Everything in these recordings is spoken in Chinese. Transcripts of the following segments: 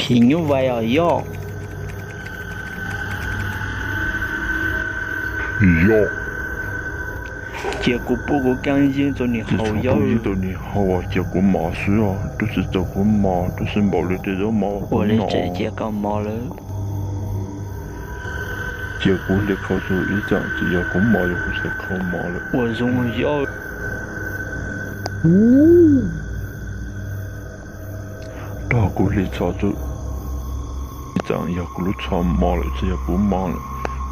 皮牛歪啊要，要。结果不过感谢着你好要。感谢你好啊，结果嘛事啊，都是这个嘛，都是毛了的肉毛。我的直接感冒了。结果你考出一张，只要个毛也不是考毛了。我荣耀。大哥你查出一张要个路穿毛了，只要不毛了，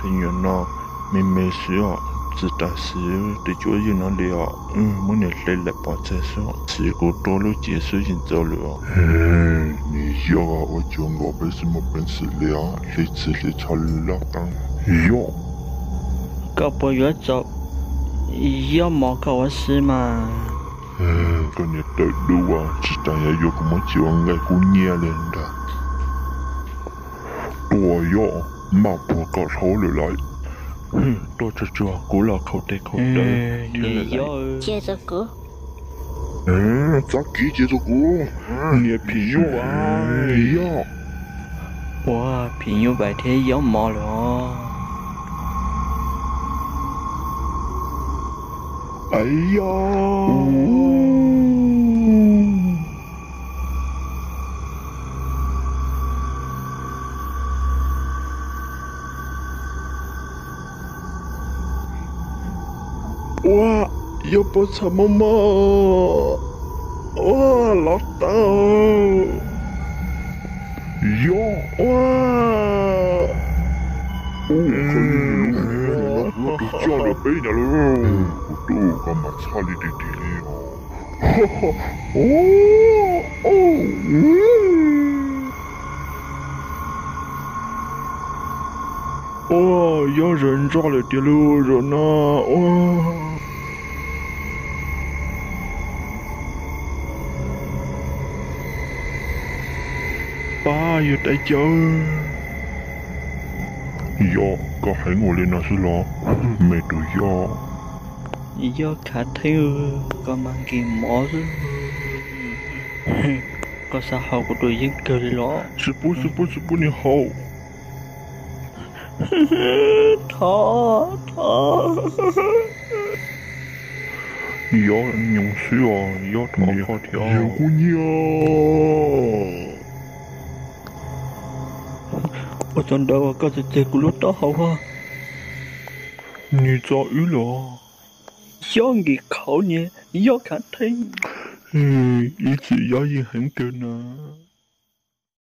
等于那没事啊。自打是的脚有那里啊，我年累了把这上，结果到了结束已经走了啊。你要啊，我讲我没什么本事了，你自己查老当要。搞不要走，要毛搞我事嘛。跟你对路啊，知道要有个么就爱过年了的。多要，马不搞错了来。多这这过了口袋口袋，你要接着歌。咋给接着歌？你皮肉啊，要。哇，皮牛白天要毛了哦。哎呀！哇，要不怎么嘛？哇，老大哦！呀，哇！可以了，我都叫了背了喽。我都干嘛差你的地里哦？哈哈，哇，要人炸了的喽，人啊，哇！爸要带走。要，ก็ให้我เลยนะสิล่ะไม่ดู要。要卡听干嘛给毛子？có sao hậu của tôi dân kêu đi lo. 是不你好。要用水啊，要头发条。有姑娘。我真的我搞这结果都好啊。你遭遇了？要你考你，要看听。一直要也很久呢。